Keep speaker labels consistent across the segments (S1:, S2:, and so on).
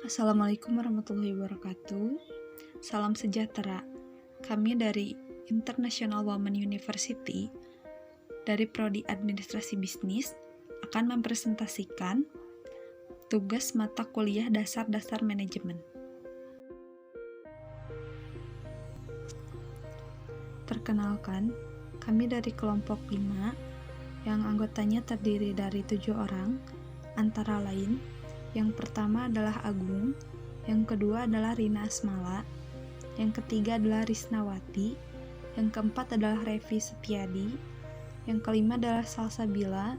S1: Assalamualaikum warahmatullahi wabarakatuh. Salam sejahtera. Kami dari International Women University dari Prodi Administrasi Bisnis akan mempresentasikan tugas mata kuliah dasar-dasar manajemen. Perkenalkan, kami dari kelompok 5 yang anggotanya terdiri dari 7 orang, antara lain yang pertama adalah Agung, yang kedua adalah Rina Asmala, yang ketiga adalah Risnawati, yang keempat adalah Revi Setiadi, yang kelima adalah Salsabila,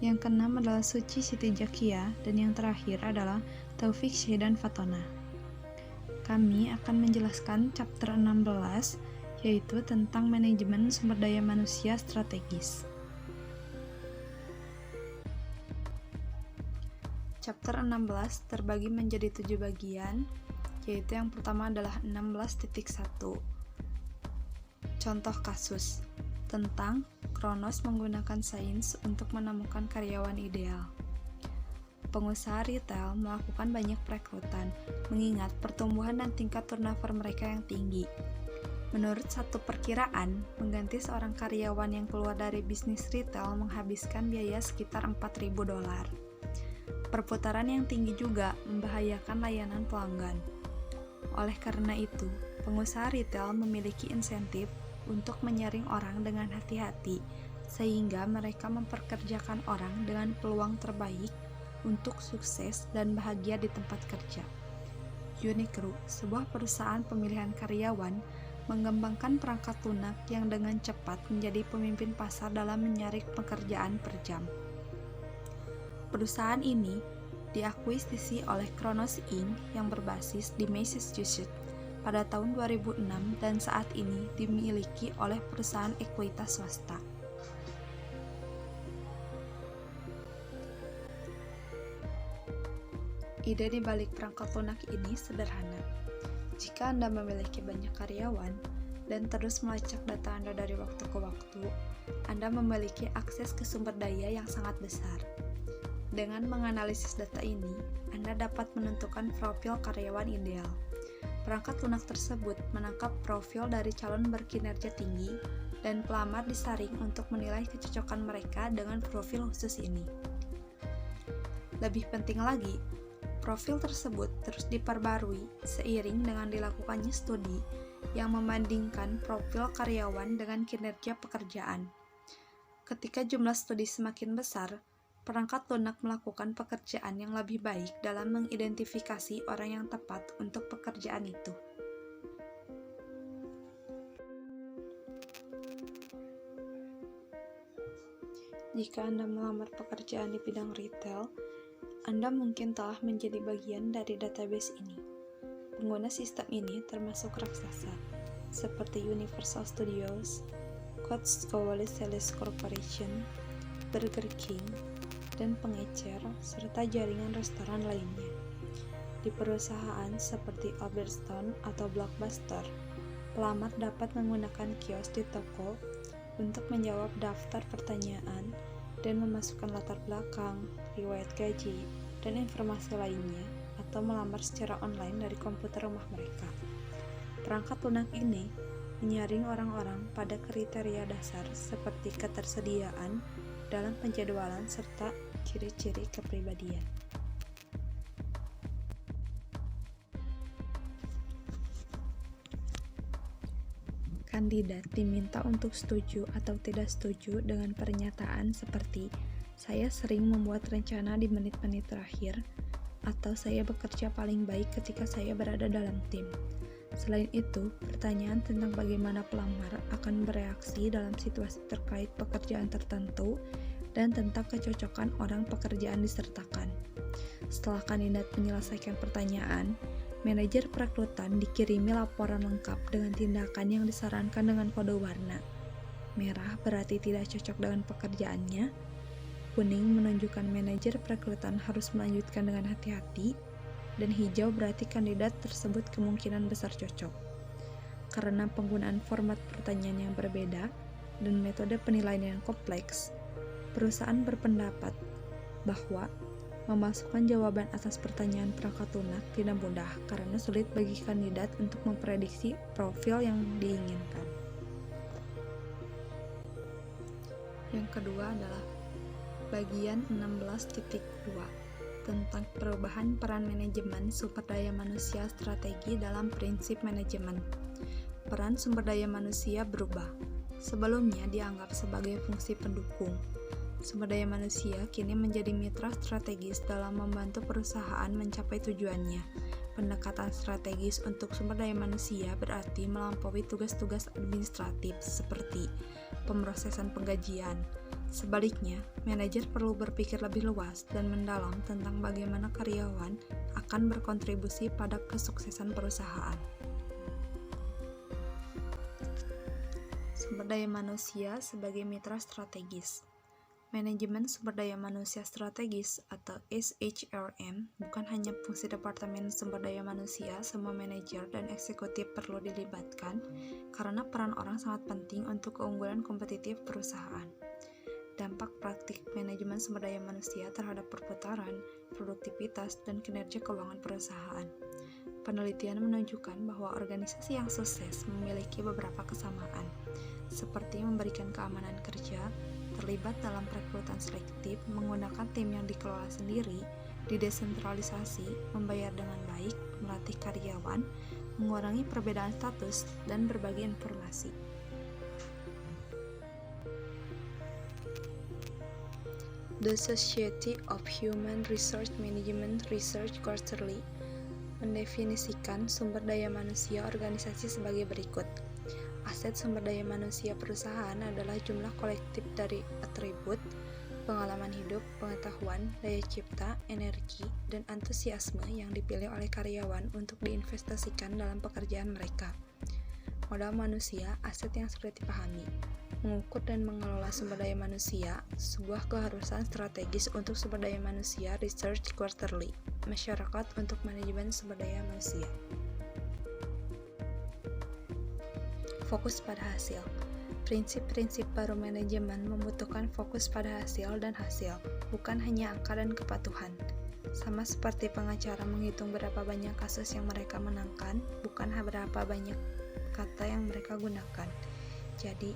S1: yang keenam adalah Suci Siti Jakia, dan yang terakhir adalah Taufik Syahdan Fatona. Kami akan menjelaskan chapter 16, yaitu tentang manajemen sumber daya manusia strategis. Chapter 16 terbagi menjadi 7 bagian, yaitu yang pertama adalah 16.1. Contoh kasus tentang Kronos menggunakan sains untuk menemukan karyawan ideal. Pengusaha retail melakukan banyak perekrutan, mengingat pertumbuhan dan tingkat turnover mereka yang tinggi. Menurut satu perkiraan, mengganti seorang karyawan yang keluar dari bisnis retail menghabiskan biaya sekitar $4.000. Perputaran yang tinggi juga membahayakan layanan pelanggan. Oleh karena itu, pengusaha retail memiliki insentif untuk menyaring orang dengan hati-hati, sehingga mereka memperkerjakan orang dengan peluang terbaik untuk sukses dan bahagia di tempat kerja. Uniqlo, sebuah perusahaan pemilihan karyawan, mengembangkan perangkat lunak yang dengan cepat menjadi pemimpin pasar dalam menyaring pekerjaan per jam. Perusahaan ini diakuisisi oleh Kronos Inc. yang berbasis di Massachusetts pada tahun 2006 dan saat ini dimiliki oleh perusahaan ekuitas swasta. Ide di balik perangkat lunak ini sederhana. Jika Anda memiliki banyak karyawan dan terus melacak data Anda dari waktu ke waktu, Anda memiliki akses ke sumber daya yang sangat besar. Dengan menganalisis data ini, Anda dapat menentukan profil karyawan ideal. Perangkat lunak tersebut menangkap profil dari calon berkinerja tinggi dan pelamar disaring untuk menilai kecocokan mereka dengan profil khusus ini. Lebih penting lagi, profil tersebut terus diperbarui seiring dengan dilakukannya studi yang membandingkan profil karyawan dengan kinerja pekerjaan. Ketika jumlah studi semakin besar, perangkat lunak melakukan pekerjaan yang lebih baik dalam mengidentifikasi orang yang tepat untuk pekerjaan itu. Jika Anda melamar pekerjaan di bidang retail, Anda mungkin telah menjadi bagian dari database ini. Pengguna sistem ini termasuk raksasa, seperti Universal Studios, Coats Sales Corporation, Burger King, dan pengecer, serta jaringan restoran lainnya. Di perusahaan seperti Albertsons atau Blockbuster, pelamar dapat menggunakan kios di toko untuk menjawab daftar pertanyaan dan memasukkan latar belakang, riwayat gaji, dan informasi lainnya, atau melamar secara online dari komputer rumah mereka. Perangkat lunak ini menyaring orang-orang pada kriteria dasar seperti ketersediaan dalam penjadwalan serta ciri-ciri kepribadian. Kandidat diminta untuk setuju atau tidak setuju dengan pernyataan seperti "Saya sering membuat rencana di menit-menit terakhir" atau "Saya bekerja paling baik ketika saya berada dalam tim". Selain itu, pertanyaan tentang bagaimana pelamar akan bereaksi dalam situasi terkait pekerjaan tertentu dan tentang kecocokan orang pekerjaan disertakan. Setelah kandidat menyelesaikan pertanyaan, manajer perekrutan dikirimi laporan lengkap dengan tindakan yang disarankan dengan kode warna. Merah berarti tidak cocok dengan pekerjaannya, kuning menunjukkan manajer perekrutan harus melanjutkan dengan hati-hati, dan hijau berarti kandidat tersebut kemungkinan besar cocok. Karena penggunaan format pertanyaan yang berbeda dan metode penilaian yang kompleks, perusahaan berpendapat bahwa Memasukkan jawaban atas pertanyaan perangkat lunak tidak mudah karena sulit bagi kandidat untuk memprediksi profil yang diinginkan. Yang kedua adalah bagian 16.2 tentang perubahan peran manajemen sumber daya manusia strategi dalam prinsip manajemen. Peran sumber daya manusia berubah. Sebelumnya dianggap sebagai fungsi pendukung. Sumber daya manusia kini menjadi mitra strategis dalam membantu perusahaan mencapai tujuannya. Pendekatan strategis untuk sumber daya manusia berarti melampaui tugas-tugas administratif seperti pemrosesan penggajian. Sebaliknya, manajer perlu berpikir lebih luas dan mendalam tentang bagaimana karyawan akan berkontribusi pada kesuksesan perusahaan. Sumber daya manusia sebagai mitra strategis. Manajemen sumber daya manusia strategis atau SHRM bukan hanya fungsi departemen sumber daya manusia, semua manajer dan eksekutif perlu dilibatkan karena peran orang sangat penting untuk keunggulan kompetitif perusahaan. Dampak praktik manajemen sumber daya manusia terhadap perputaran, produktivitas, dan kinerja keuangan perusahaan. Penelitian menunjukkan bahwa organisasi yang sukses memiliki beberapa kesamaan, seperti memberikan keamanan kerja, terlibat dalam perekrutan selektif, menggunakan tim yang dikelola sendiri, didesentralisasi, membayar dengan baik, melatih karyawan, mengurangi perbedaan status, dan berbagi informasi. The Society of Human Resource Management Research Quarterly mendefinisikan sumber daya manusia organisasi sebagai berikut. Aset sumber daya manusia perusahaan adalah jumlah kolektif dari atribut, pengalaman hidup, pengetahuan, daya cipta, energi, dan antusiasme yang dipilih oleh karyawan untuk diinvestasikan dalam pekerjaan mereka. Modal manusia, aset yang sulit dipahami. Mengukur dan mengelola sumber daya manusia, sebuah keharusan strategis untuk sumber daya manusia Research Quarterly, masyarakat untuk manajemen sumber daya manusia. Fokus pada hasil. Prinsip-prinsip baru manajemen membutuhkan fokus pada hasil dan hasil, bukan hanya angka dan kepatuhan. Sama seperti pengacara menghitung berapa banyak kasus yang mereka menangkan, bukan berapa banyak kata yang mereka gunakan. Jadi,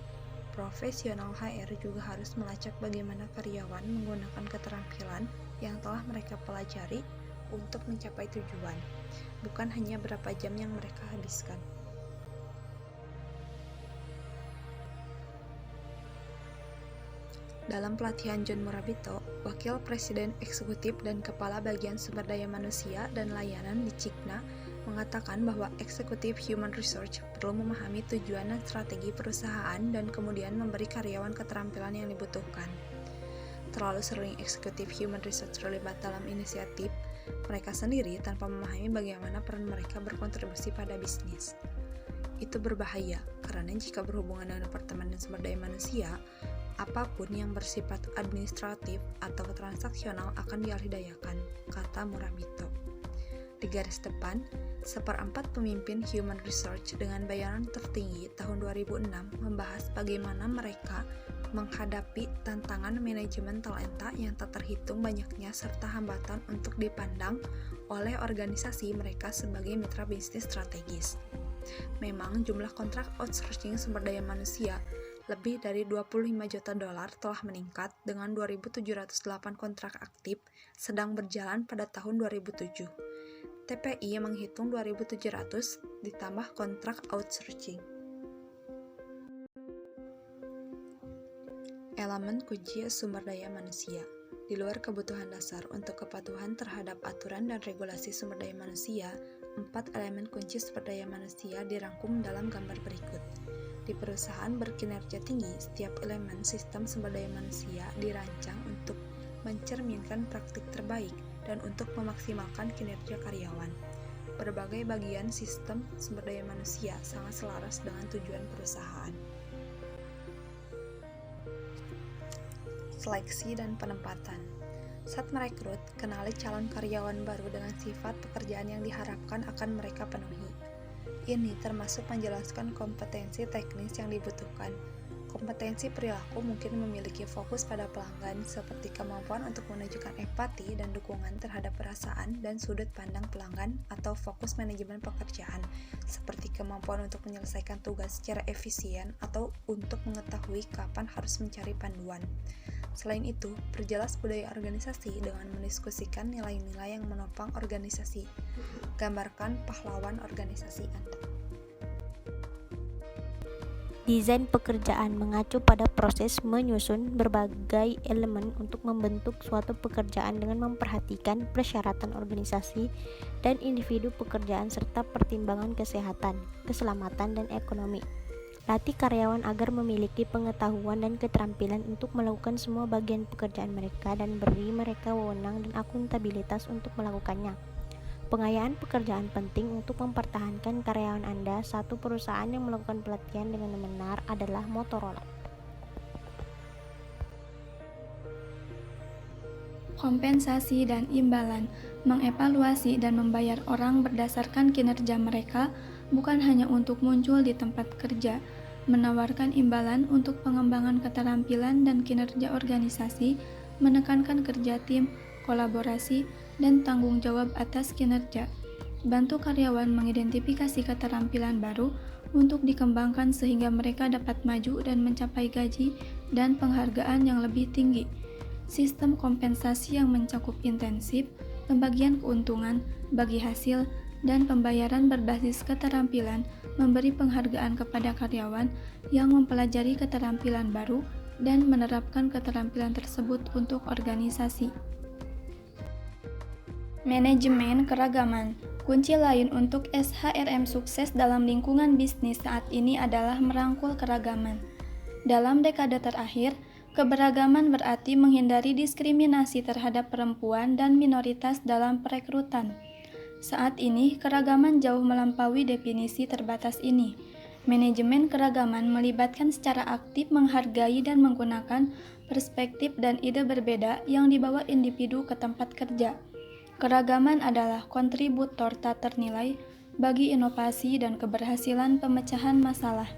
S1: profesional HR juga harus melacak bagaimana karyawan menggunakan keterampilan yang telah mereka pelajari untuk mencapai tujuan, bukan hanya berapa jam yang mereka habiskan. Dalam pelatihan John Morabito, Wakil Presiden Eksekutif dan Kepala Bagian Sumber Daya Manusia dan Layanan di Cigna, mengatakan bahwa eksekutif human research perlu memahami tujuan dan strategi perusahaan dan kemudian memberi karyawan keterampilan yang dibutuhkan. Terlalu sering eksekutif human research terlibat dalam inisiatif mereka sendiri tanpa memahami bagaimana peran mereka berkontribusi pada bisnis. Itu berbahaya, karena jika berhubungan dengan departemen dan sumber daya manusia, apapun yang bersifat administratif atau transaksional akan dialihdayakan, kata Morabito. Di garis depan, 1/4 pemimpin human research dengan bayaran tertinggi tahun 2006 membahas bagaimana mereka menghadapi tantangan manajemen talenta yang tak terhitung banyaknya serta hambatan untuk dipandang oleh organisasi mereka sebagai mitra bisnis strategis. Memang jumlah kontrak outsourcing sumber daya manusia lebih dari $25 juta telah meningkat dengan 2.708 kontrak aktif sedang berjalan pada tahun 2007. TPI menghitung 2.700 ditambah kontrak outsourcing. Elemen kunci sumber daya manusia. Di luar kebutuhan dasar untuk kepatuhan terhadap aturan dan regulasi sumber daya manusia, 4 elemen kunci sumber daya manusia dirangkum dalam gambar berikut. Di perusahaan berkinerja tinggi, setiap elemen sistem sumber daya manusia dirancang untuk mencerminkan praktik terbaik dan untuk memaksimalkan kinerja karyawan. Berbagai bagian sistem sumber daya manusia sangat selaras dengan tujuan perusahaan. Seleksi dan penempatan. Saat merekrut, kenali calon karyawan baru dengan sifat pekerjaan yang diharapkan akan mereka penuhi. Ini termasuk menjelaskan kompetensi teknis yang dibutuhkan, Kompetensi perilaku mungkin memiliki fokus pada pelanggan seperti kemampuan untuk menunjukkan empati dan dukungan terhadap perasaan dan sudut pandang pelanggan, atau fokus manajemen pekerjaan seperti kemampuan untuk menyelesaikan tugas secara efisien atau untuk mengetahui kapan harus mencari panduan. Selain itu, perjelas budaya organisasi dengan mendiskusikan nilai-nilai yang menopang organisasi. Gambarkan pahlawan organisasi Anda.
S2: Desain pekerjaan mengacu pada proses menyusun berbagai elemen untuk membentuk suatu pekerjaan dengan memperhatikan persyaratan organisasi dan individu pekerjaan serta pertimbangan kesehatan, keselamatan, dan ekonomi. Latih karyawan agar memiliki pengetahuan dan keterampilan untuk melakukan semua bagian pekerjaan mereka dan beri mereka wewenang dan akuntabilitas untuk melakukannya. Pengayaan pekerjaan penting untuk mempertahankan karyawan Anda. Satu perusahaan yang melakukan pelatihan dengan benar adalah Motorola.
S3: Kompensasi dan imbalan, mengevaluasi dan membayar orang berdasarkan kinerja mereka, bukan hanya untuk muncul di tempat kerja. Menawarkan imbalan untuk pengembangan keterampilan dan kinerja organisasi, menekankan kerja tim, kolaborasi, dan tanggung jawab atas kinerja. Bantu karyawan mengidentifikasi keterampilan baru untuk dikembangkan sehingga mereka dapat maju dan mencapai gaji dan penghargaan yang lebih tinggi. Sistem kompensasi yang mencakup intensif, pembagian keuntungan, bagi hasil, dan pembayaran berbasis keterampilan memberi penghargaan kepada karyawan yang mempelajari keterampilan baru dan menerapkan keterampilan tersebut untuk organisasi. Manajemen keragaman. Kunci lain untuk SHRM sukses dalam lingkungan bisnis saat ini adalah merangkul keragaman. Dalam dekade terakhir, keberagaman berarti menghindari diskriminasi terhadap perempuan dan minoritas dalam perekrutan. Saat ini, keragaman jauh melampaui definisi terbatas ini. Manajemen keragaman melibatkan secara aktif menghargai dan menggunakan perspektif dan ide berbeda yang dibawa individu ke tempat kerja. Keragaman adalah kontributor tak ternilai bagi inovasi dan keberhasilan pemecahan masalah.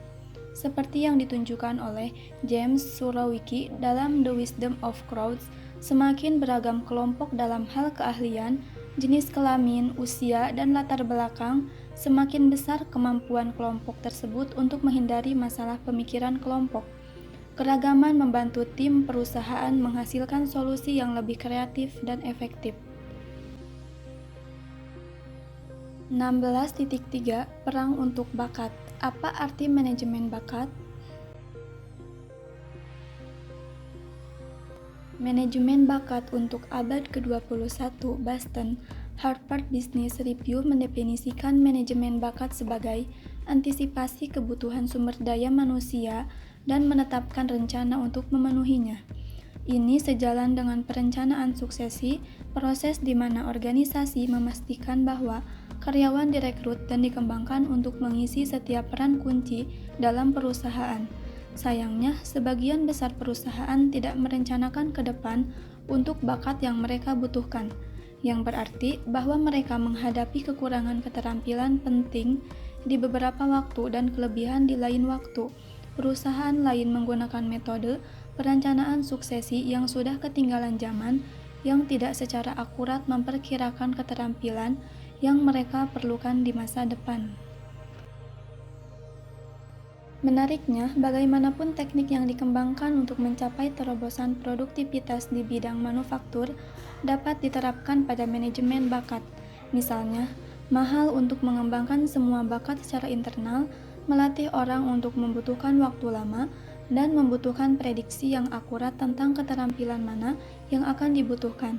S3: Seperti yang ditunjukkan oleh James Surowiecki dalam The Wisdom of Crowds, semakin beragam kelompok dalam hal keahlian, jenis kelamin, usia, dan latar belakang, semakin besar kemampuan kelompok tersebut untuk menghindari masalah pemikiran kelompok. Keragaman membantu tim perusahaan menghasilkan solusi yang lebih kreatif dan efektif. 16.3 Perang untuk bakat. Apa arti manajemen bakat? Manajemen bakat untuk abad ke-21. Boston Harvard Business Review mendefinisikan manajemen bakat sebagai antisipasi kebutuhan sumber daya manusia dan menetapkan rencana untuk memenuhinya. Ini sejalan dengan perencanaan suksesi, proses di mana organisasi memastikan bahwa karyawan direkrut dan dikembangkan untuk mengisi setiap peran kunci dalam perusahaan. Sayangnya, sebagian besar perusahaan tidak merencanakan ke depan untuk bakat yang mereka butuhkan, yang berarti bahwa mereka menghadapi kekurangan keterampilan penting di beberapa waktu dan kelebihan di lain waktu. Perusahaan lain menggunakan metode perencanaan suksesi yang sudah ketinggalan zaman, yang tidak secara akurat memperkirakan keterampilan yang mereka perlukan di masa depan. Menariknya, bagaimanapun teknik yang dikembangkan untuk mencapai terobosan produktivitas di bidang manufaktur dapat diterapkan pada manajemen bakat. Misalnya, mahal untuk mengembangkan semua bakat secara internal, melatih orang untuk membutuhkan waktu lama, dan membutuhkan prediksi yang akurat tentang keterampilan mana yang akan dibutuhkan.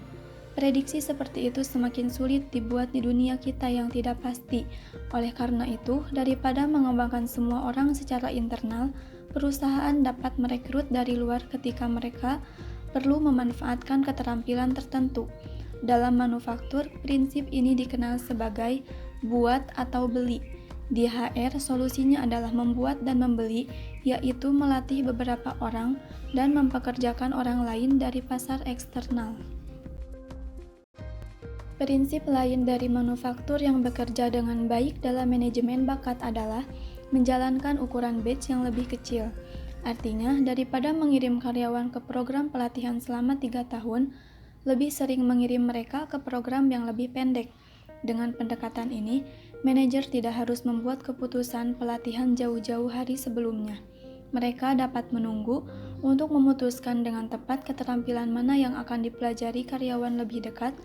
S3: Prediksi seperti itu semakin sulit dibuat di dunia kita yang tidak pasti. Oleh karena itu, daripada mengembangkan semua orang secara internal, perusahaan dapat merekrut dari luar ketika mereka perlu memanfaatkan keterampilan tertentu. Dalam manufaktur, prinsip ini dikenal sebagai buat atau beli. Di HR, solusinya adalah membuat dan membeli, yaitu melatih beberapa orang dan mempekerjakan orang lain dari pasar eksternal. Prinsip lain dari manufaktur yang bekerja dengan baik dalam manajemen bakat adalah menjalankan ukuran batch yang lebih kecil. Artinya, daripada mengirim karyawan ke program pelatihan selama 3 tahun, lebih sering mengirim mereka ke program yang lebih pendek. Dengan pendekatan ini, manajer tidak harus membuat keputusan pelatihan jauh-jauh hari sebelumnya. Mereka dapat menunggu untuk memutuskan dengan tepat keterampilan mana yang akan dipelajari karyawan lebih dekat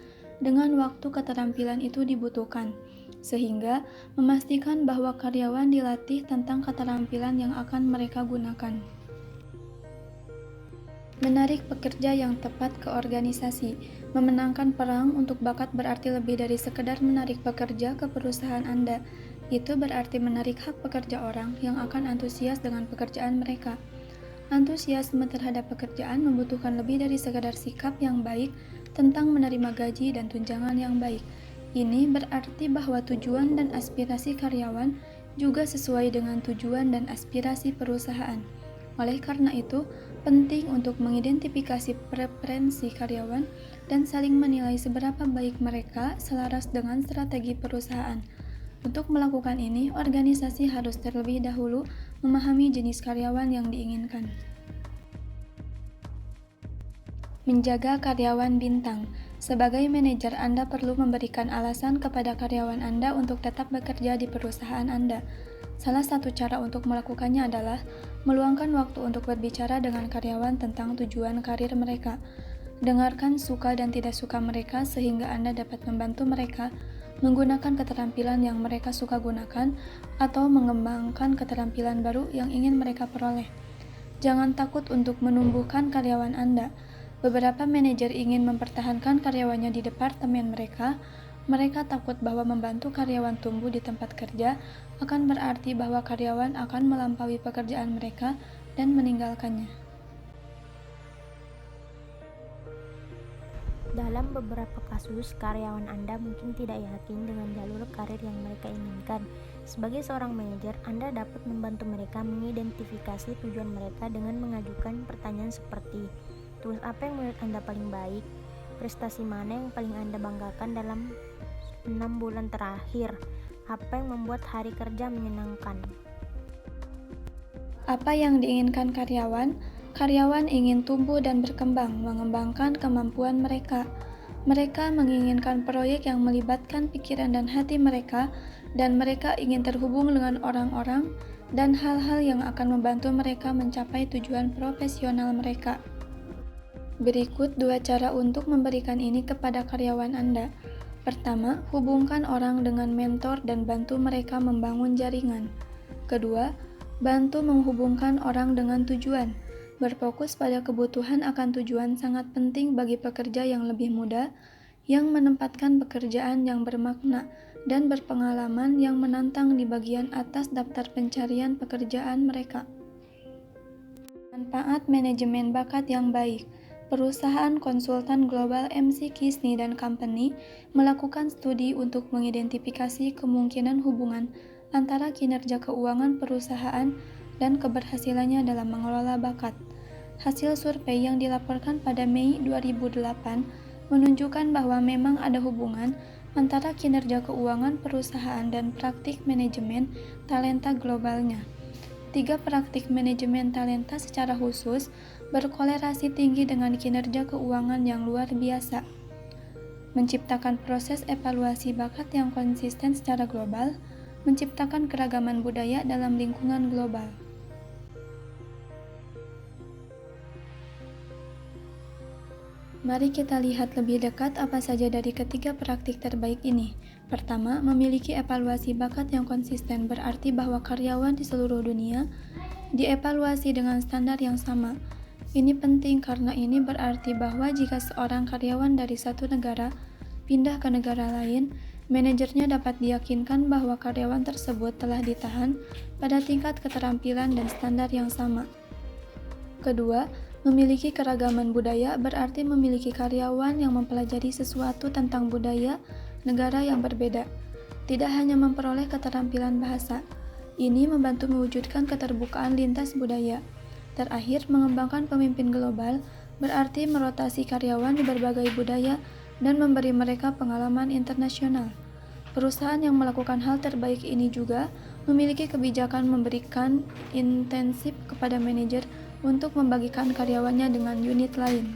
S3: dengan waktu keterampilan itu dibutuhkan, sehingga memastikan bahwa karyawan dilatih tentang keterampilan yang akan mereka gunakan. Menarik pekerja yang tepat ke organisasi. Memenangkan perang untuk bakat berarti lebih dari sekedar menarik pekerja ke perusahaan Anda. Itu berarti menarik hak pekerja orang yang akan antusias dengan pekerjaan mereka. Antusiasme terhadap pekerjaan membutuhkan lebih dari sekedar sikap yang baik tentang menerima gaji dan tunjangan yang baik. Ini berarti bahwa tujuan dan aspirasi karyawan juga sesuai dengan tujuan dan aspirasi perusahaan. Oleh karena itu, penting untuk mengidentifikasi preferensi karyawan dan saling menilai seberapa baik mereka selaras dengan strategi perusahaan. Untuk melakukan ini, organisasi harus terlebih dahulu memahami jenis karyawan yang diinginkan. Menjaga karyawan bintang. Sebagai manajer, Anda perlu memberikan alasan kepada karyawan Anda untuk tetap bekerja di perusahaan Anda. Salah satu cara untuk melakukannya adalah meluangkan waktu untuk berbicara dengan karyawan tentang tujuan karir mereka. Dengarkan suka dan tidak suka mereka sehingga Anda dapat membantu mereka menggunakan keterampilan yang mereka suka gunakan atau mengembangkan keterampilan baru yang ingin mereka peroleh. Jangan takut untuk menumbuhkan karyawan Anda. Beberapa manajer ingin mempertahankan karyawannya di departemen mereka. Mereka takut bahwa membantu karyawan tumbuh di tempat kerja akan berarti bahwa karyawan akan melampaui pekerjaan mereka dan meninggalkannya.
S2: Dalam beberapa kasus, karyawan Anda mungkin tidak yakin dengan jalur karir yang mereka inginkan. Sebagai seorang manajer, Anda dapat membantu mereka mengidentifikasi tujuan mereka dengan mengajukan pertanyaan seperti, tugas apa yang menurut Anda paling baik? Prestasi mana yang paling Anda banggakan dalam 6 bulan terakhir? Apa yang membuat hari kerja menyenangkan?
S3: Apa yang diinginkan karyawan? Karyawan ingin tumbuh dan berkembang, mengembangkan kemampuan mereka. Mereka menginginkan proyek yang melibatkan pikiran dan hati mereka, dan mereka ingin terhubung dengan orang-orang dan hal-hal yang akan membantu mereka mencapai tujuan profesional mereka. Berikut 2 cara untuk memberikan ini kepada karyawan Anda. Pertama, hubungkan orang dengan mentor dan bantu mereka membangun jaringan. Kedua, bantu menghubungkan orang dengan tujuan. Berfokus pada kebutuhan akan tujuan sangat penting bagi pekerja yang lebih muda, yang menempatkan pekerjaan yang bermakna dan berpengalaman yang menantang di bagian atas daftar pencarian pekerjaan mereka. Manfaat manajemen bakat yang baik. Perusahaan konsultan global McKinsey & Company melakukan studi untuk mengidentifikasi kemungkinan hubungan antara kinerja keuangan perusahaan dan keberhasilannya dalam mengelola bakat. Hasil survei yang dilaporkan pada Mei 2008 menunjukkan bahwa memang ada hubungan antara kinerja keuangan perusahaan dan praktik manajemen talenta globalnya. 3 praktik manajemen talenta secara khusus berkolerasi tinggi dengan kinerja keuangan yang luar biasa. Menciptakan proses evaluasi bakat yang konsisten secara global, menciptakan keragaman budaya dalam lingkungan global. Mari kita lihat lebih dekat apa saja dari ketiga praktik terbaik ini. Pertama, memiliki evaluasi bakat yang konsisten berarti bahwa karyawan di seluruh dunia dievaluasi dengan standar yang sama. Ini penting karena ini berarti bahwa jika seorang karyawan dari satu negara pindah ke negara lain, manajernya dapat diyakinkan bahwa karyawan tersebut telah ditahan pada tingkat keterampilan dan standar yang sama. Kedua, memiliki keragaman budaya berarti memiliki karyawan yang mempelajari sesuatu tentang budaya negara yang berbeda, tidak hanya memperoleh keterampilan bahasa. Ini membantu mewujudkan keterbukaan lintas budaya. Terakhir, mengembangkan pemimpin global berarti merotasi karyawan di berbagai budaya dan memberi mereka pengalaman internasional. Perusahaan yang melakukan hal terbaik ini juga memiliki kebijakan memberikan intensif kepada manajer untuk membagikan karyawannya dengan unit lain.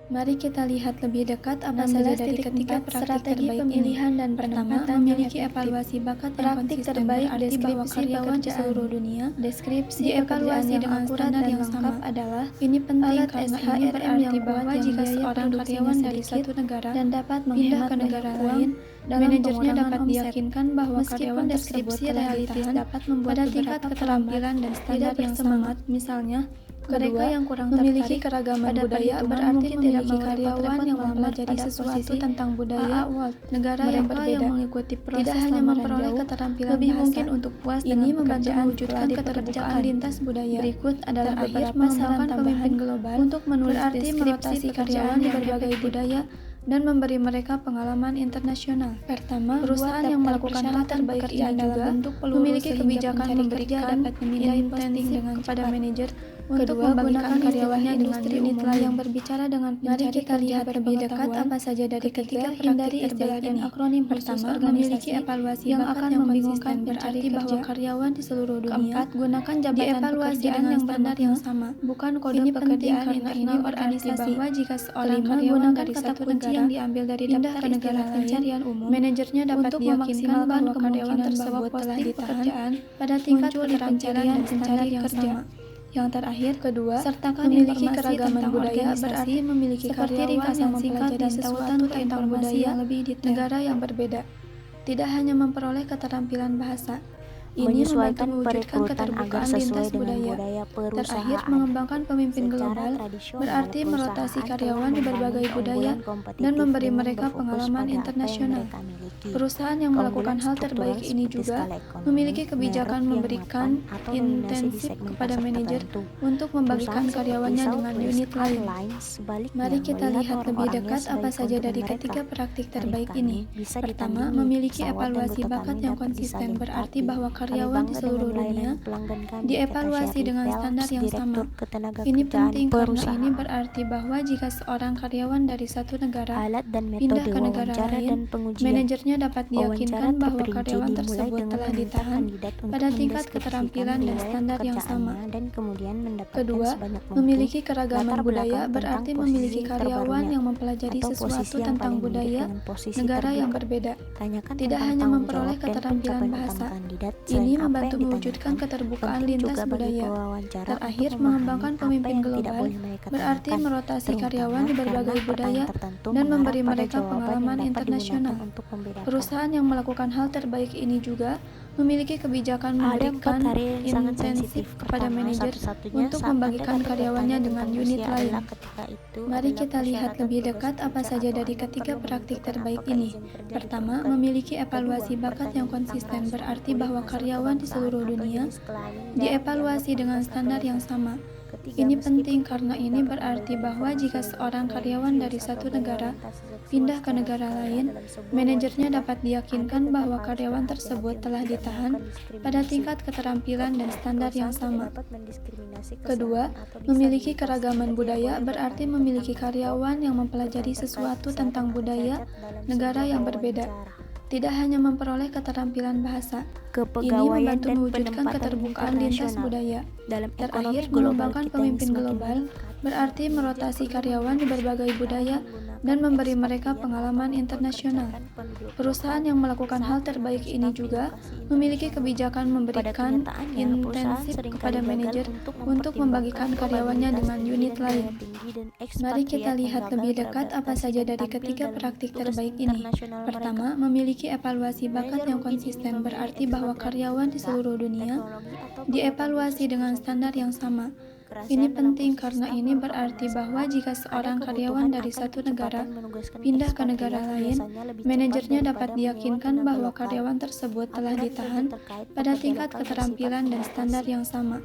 S3: Mari kita lihat lebih dekat apa saja dari ketiga praktik terbaik pemilihan dan penempatan memiliki evaluasi bakat yang konsisten terbaik bahwa karyawan di seluruh dunia. Deskripsi dievaluasi dengan standar yang lengkap adalah ini penting karena ini berarti bahwa jika seorang karyawan dari satu negara dan dapat menghemat ke negara lain, manajernya dapat diyakinkan bahwa karyawan tersebut telah ditahan pada tingkat keterampilan dan standar yang semangat. Misalnya, mereka yang kurang memiliki keragaman budaya berarti memiliki karyawan yang mempelajari sesuatu tentang budaya negara yang berbeda, yang mengikuti proses tidak hanya memperoleh keterampilan lebih bahasa. Mungkin untuk puas ini membantu mewujudkan keterbukaan lintas budaya. Berikut adalah beberapa saran pemimpin global untuk menulis deskripsi karyawan di berbagai budaya dan memberi mereka pengalaman internasional. Pertama, perusahaan yang melakukan hal terbaik ini juga memiliki kebijakan memberikan intensif kepada manajer untuk membagikan karyawannya dengan unit lain yang berbicara dengan pencari. Mari kita lihat lebih dekat apa saja dari ketiga hindari istilah dan akronim. Pertama, memiliki evaluasi yang akan membingungkan berarti bahwa karyawan di seluruh dunia. Keempat, gunakan jabatan pekerjaan yang standar yang sama, bukan kode pekerjaan internal organisasi. Bahwa jika seorang karyawan dari satu negara yang diambil dari daftar negara pencarian umum, manajernya dapat diyakinkan bahwa karyawan tersebut telah ditahan pada tingkat keterampilan dan standar yang sama. Yang terakhir, kedua, sertakan memiliki keragaman budaya berarti memiliki karyawan yang mempelajari sesuatu tentang budaya negara yang berbeda. Tidak hanya memperoleh keterampilan bahasa. Ini membantu mewujudkan keterbukaan lintas budaya. Terakhir, mengembangkan pemimpin global berarti merotasi karyawan di berbagai budaya dan memberi mereka pengalaman internasional. Perusahaan yang melakukan hal terbaik ini juga memiliki kebijakan memberikan intensif kepada manajer untuk membagikan karyawannya dengan unit lain. Mari kita lihat lebih dekat apa saja dari ketiga praktik terbaik ini. Pertama, memiliki evaluasi bakat yang konsisten berarti bahwa karyawan di seluruh dunia dievaluasi dengan standar yang sama. Ini penting karena ini berarti bahwa jika seorang karyawan dari satu negara pindah ke negara lain, manajernya dapat diyakinkan bahwa karyawan tersebut telah ditahan pada tingkat keterampilan dan standar yang sama. Kedua, memiliki keragaman budaya berarti memiliki karyawan yang mempelajari sesuatu tentang budaya negara yang berbeda. Tidak hanya memperoleh keterampilan bahasa. Ini membantu mewujudkan keterbukaan lintas budaya. Terakhir, mengembangkan pemimpin global berarti merotasi karyawan di berbagai budaya dan memberi mereka pengalaman internasional. Perusahaan yang melakukan hal terbaik ini juga memiliki kebijakan memberikan intensif kepada manajer untuk membagikan karyawannya dengan unit lain. Mari kita lihat lebih dekat apa saja dari ketiga praktik terbaik ini. Pertama, memiliki evaluasi bakat yang konsisten berarti bahwa karyawan di seluruh dunia dievaluasi dengan standar yang sama. Ini penting karena ini berarti bahwa jika seorang karyawan dari satu negara pindah ke negara lain, manajernya dapat diyakinkan bahwa karyawan tersebut telah ditahan pada tingkat keterampilan dan standar yang sama. Kedua, memiliki keragaman budaya berarti memiliki karyawan yang mempelajari sesuatu tentang budaya negara yang berbeda. Tidak hanya memperoleh keterampilan bahasa. Ini membantu mewujudkan keterbukaan lintas budaya. Terakhir, mengembangkan pemimpin global berarti merotasi karyawan di berbagai budaya dan memberi mereka pengalaman internasional. Perusahaan yang melakukan hal terbaik ini juga memiliki kebijakan memberikan intensif kepada manajer untuk membagikan karyawannya dengan unit lain. Mari kita lihat lebih dekat apa saja dari ketiga praktik terbaik ini. Pertama, memiliki evaluasi bakat yang konsisten berarti bahwa karyawan di seluruh dunia dievaluasi dengan standar yang sama. Ini penting karena ini berarti bahwa jika seorang karyawan dari satu negara pindah ke negara lain, manajernya dapat diyakinkan bahwa karyawan tersebut telah ditahan pada tingkat keterampilan dan standar yang sama.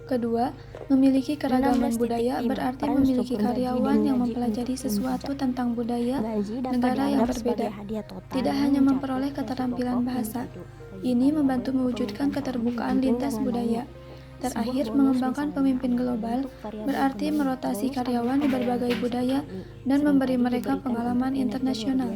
S3: Kedua, memiliki keragaman budaya berarti memiliki karyawan yang mempelajari sesuatu tentang budaya negara yang berbeda. Tidak hanya memperoleh keterampilan bahasa. Ini membantu mewujudkan keterbukaan lintas budaya. Terakhir, mengembangkan pemimpin global berarti merotasi karyawan di berbagai budaya dan memberi mereka pengalaman internasional.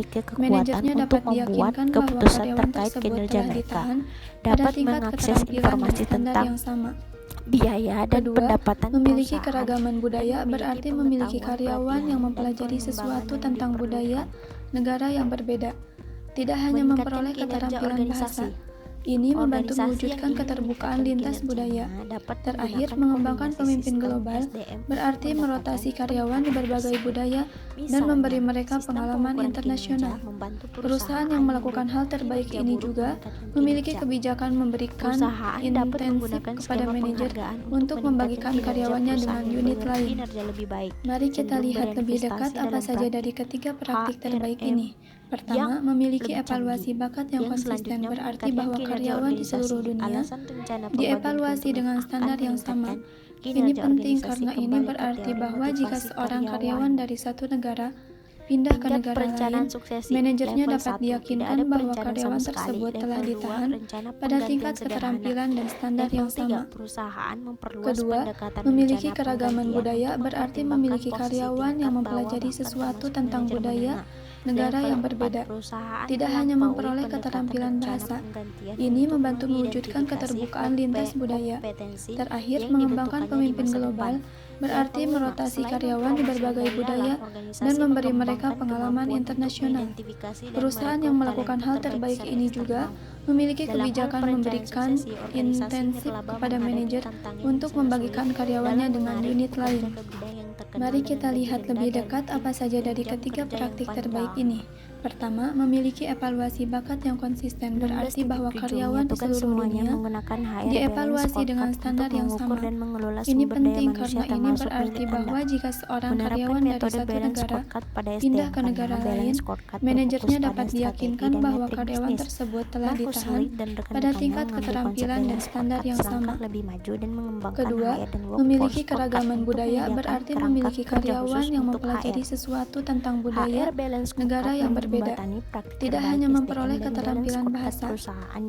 S2: memiliki kekuatan
S3: Manajernya
S2: untuk
S3: dapat
S2: membuat
S3: diyakinkan bahwa
S2: keputusan
S3: karyawan
S2: terkait
S3: tersebut
S2: kinerja
S3: telah
S2: mereka,
S3: ditahan pada
S2: dapat
S3: tingkat
S2: mengakses
S3: keterampilan
S2: informasi
S3: dan standar
S2: tentang
S3: yang sama.
S2: biaya dan
S3: Kedua,
S2: pendapatan
S3: memiliki
S2: perusahaan,
S3: keragaman budaya
S2: dan
S3: berarti
S2: memiliki
S3: memiliki
S2: pengetahuan,
S3: karyawan
S2: pelatihan,
S3: yang
S2: dan
S3: mempelajari
S2: pengembangan
S3: sesuatu
S2: yang
S3: tentang budaya
S2: diperlukan.
S3: negara yang berbeda. Tidak hanya
S2: Meningkatkan
S3: memperoleh
S2: kinerja
S3: keterampilan bahasa,
S2: organisasi.
S3: Ini membantu
S2: Organisasi
S3: mewujudkan
S2: yang ingin
S3: keterbukaan
S2: meningkatkan
S3: lintas
S2: kinerjanya
S3: budaya.
S2: dapat
S3: Terakhir,
S2: menggunakan
S3: mengembangkan
S2: kombinasi
S3: pemimpin
S2: sistem
S3: global
S2: SDM
S3: berarti
S2: untuk
S3: merotasi
S2: mendapatkan
S3: karyawan di berbagai
S2: tersebut.
S3: budaya dan
S2: Misalnya,
S3: memberi mereka
S2: sistem
S3: pengalaman
S2: pengukuran
S3: internasional.
S2: kinerja membantu
S3: Perusahaan yang melakukan hal terbaik
S2: kinerja
S3: ini
S2: buruk
S3: juga
S2: meningkatkan
S3: memiliki
S2: kinerja.
S3: kebijakan memberikan
S2: Perusahaan dapat
S3: intensif
S2: menggunakan
S3: kepada
S2: skema
S3: manajer
S2: penghargaan
S3: untuk membagikan
S2: meningkatkan
S3: karyawannya
S2: kinerja
S3: dengan
S2: perusahaan
S3: unit
S2: yang
S3: lain.
S2: kinerja lebih baik.
S3: Mari kita
S2: Cenderung
S3: lihat lebih dekat
S2: berinvestasi
S3: apa
S2: dalam
S3: saja dari
S2: praktik
S3: ketiga praktik terbaik
S2: HRM
S3: ini. Pertama, memiliki
S2: lebih
S3: evaluasi
S2: canggih.
S3: bakat yang
S2: Yang
S3: konsisten
S2: selanjutnya
S3: berarti
S2: meningkatkan
S3: bahwa
S2: kinerja
S3: karyawan di seluruh
S2: organisasi.
S3: dunia
S2: Alasan rencana pembagian
S3: dievaluasi
S2: keuntungan
S3: dengan
S2: akan
S3: standar yang sama.
S2: meningkatkan
S3: Ini
S2: kinerja
S3: penting
S2: organisasi
S3: karena ini
S2: kembali ke
S3: berarti
S2: teori
S3: bahwa jika
S2: motivasi
S3: seorang karyawan dari satu negara pindah ke
S2: Tingkat
S3: negara
S2: perencanaan
S3: lain,
S2: suksesi
S3: manajernya
S2: level
S3: dapat
S2: 1,
S3: diyakinkan
S2: tidak ada
S3: bahwa
S2: perencanaan
S3: karyawan
S2: sama sekali.
S3: tersebut telah
S2: Level 2,
S3: ditahan
S2: rencana
S3: pada
S2: penggantian
S3: tingkat
S2: sederhana.
S3: keterampilan dan standar
S2: Level
S3: yang
S2: 3,
S3: sama.
S2: perusahaan memperluas
S3: Kedua,
S2: pendekatan
S3: memiliki
S2: rencana
S3: keragaman
S2: penggantian
S3: budaya
S2: untuk
S3: berarti
S2: mempertimbangkan
S3: memiliki
S2: posisi
S3: karyawan yang
S2: tingkat
S3: mempelajari
S2: bawah bahkan
S3: sesuatu
S2: termasuk
S3: tentang
S2: manajer
S3: budaya
S2: menengah.
S3: negara
S2: Level
S3: yang
S2: 4,
S3: berbeda.
S2: perusahaan
S3: Tidak hanya
S2: melampaui
S3: memperoleh
S2: pendekatan
S3: keterampilan
S2: rencana
S3: bahasa,
S2: penggantian
S3: ini
S2: untuk
S3: membantu mewujudkan
S2: mengidentifikasi
S3: keterbukaan lintas budaya.
S2: kompetensi
S3: Terakhir,
S2: yang
S3: mengembangkan
S2: dibutuhkannya di
S3: pemimpin
S2: masa
S3: global
S2: depan.
S3: berarti
S2: Level 5,
S3: merotasi
S2: selain
S3: karyawan di berbagai
S2: mempromosikan dari
S3: budaya
S2: dalam, organisasi
S3: dan memberi mereka
S2: mengembangkan
S3: pengalaman
S2: kemampuan untuk
S3: internasional.
S2: mengidentifikasi dan
S3: Perusahaan yang
S2: merekrut
S3: melakukan
S2: talenta
S3: hal
S2: terbaik
S3: terbaik
S2: secara
S3: ini juga
S2: eksternal.
S3: memiliki
S2: Dalam hal
S3: kebijakan
S2: perencanaan
S3: memberikan
S2: suksesi, organisasi
S3: intensif
S2: nirlaba
S3: kepada
S2: menghadapi
S3: manajer
S2: tantangan
S3: untuk
S2: yang sangat
S3: membagikan
S2: sulit
S3: karyawannya
S2: dalam
S3: dengan
S2: menarik
S3: unit
S2: pekerja
S3: lain.
S2: ke bidang yang terkenal
S3: Mari
S2: dengan
S3: kita
S2: gaji
S3: lihat
S2: rendah
S3: lebih
S2: dan
S3: dekat apa saja dari
S2: jam
S3: ketiga
S2: kerja yang
S3: praktik terbaik
S2: panjang.
S3: ini. Pertama, memiliki evaluasi bakat yang konsisten berarti bahwa karyawan di seluruh dunia dievaluasi dengan standar yang sama. Ini penting karena ini berarti bahwa jika seorang karyawan dari satu negara pindah ke negara lain, manajernya dapat diyakinkan bahwa karyawan tersebut telah ditahan pada tingkat keterampilan dan standar yang sama. Kedua, memiliki keragaman budaya berarti memiliki karyawan yang mempelajari sesuatu tentang budaya negara yang berbeda. Tidak hanya memperoleh keterampilan bahasa,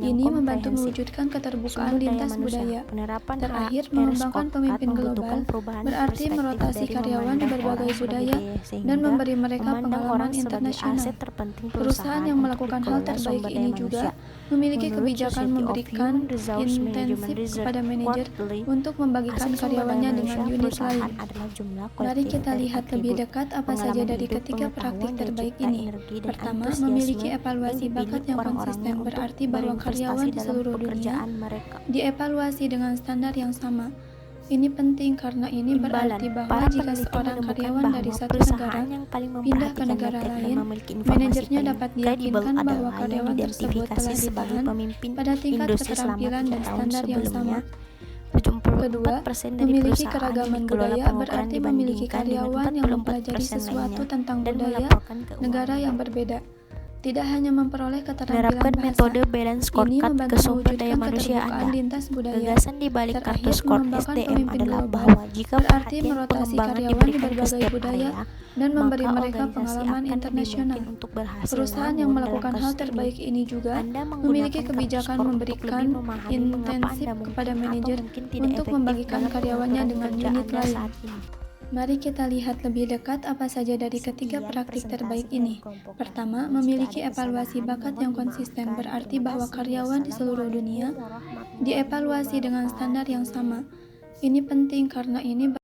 S3: ini membantu mewujudkan keterbukaan lintas budaya. Terakhir, mengembangkan pemimpin global berarti merotasi karyawan di berbagai budaya dan memberi mereka pengalaman internasional. Perusahaan yang melakukan hal terbaik ini juga memiliki kebijakan memberikan intensif kepada manajer untuk membagikan karyawannya dengan unit lain. Mari kita lihat lebih dekat apa saja dari ketiga praktik terbaik ini. Pertama, memiliki evaluasi bakat yang konsisten berarti bahwa karyawan di seluruh dunia dievaluasi dengan standar yang sama. Ini penting karena ini berarti bahwa jika seorang karyawan dari satu negara pindah ke negara lain, manajernya dapat diyakinkan bahwa karyawan tersebut telah ditahan pada tingkat keterampilan dan standar yang sama. Kedua, memiliki keragaman budaya berarti memiliki karyawan yang mempelajari sesuatu tentang budaya negara yang berbeda. Tidak hanya memperoleh keterampilan
S2: Menerapkan
S3: bahasa,
S2: metode balance
S3: ini
S2: scorecard ke
S3: membantu
S2: sumber daya
S3: mewujudkan
S2: manusia
S3: keterbukaan
S2: Anda.
S3: lintas budaya.
S2: Gagasan di balik kartu
S3: Terakhir,
S2: skor
S3: mengembangkan
S2: SDM
S3: pemimpin
S2: adalah
S3: global
S2: bahwa jika
S3: berarti
S2: perhatian
S3: merotasi
S2: pengembangan
S3: karyawan di
S2: diberikan ke
S3: berbagai
S2: setiap
S3: budaya
S2: area,
S3: dan memberi
S2: maka
S3: mereka
S2: organisasi
S3: pengalaman
S2: akan lebih
S3: internasional.
S2: mungkin untuk berhasil.
S3: Perusahaan yang
S2: Namun,
S3: melakukan
S2: dalam
S3: hal
S2: kasus
S3: terbaik ini juga
S2: Anda
S3: memiliki
S2: menggunakan kartu
S3: kebijakan
S2: skor untuk
S3: memberikan
S2: lebih memahami mengapa
S3: intensif
S2: Anda mungkin
S3: kepada
S2: atau
S3: manajer
S2: mungkin tidak
S3: untuk
S2: efektif
S3: membagikan
S2: dalam
S3: karyawannya
S2: pengaturan
S3: dengan
S2: kerja
S3: unit
S2: Anda
S3: lain.
S2: saat ini.
S3: Mari kita lihat lebih dekat apa saja dari ketiga praktik terbaik ini. Pertama, memiliki evaluasi bakat yang konsisten berarti bahwa karyawan di seluruh dunia dievaluasi dengan standar yang sama. Ini penting karena ini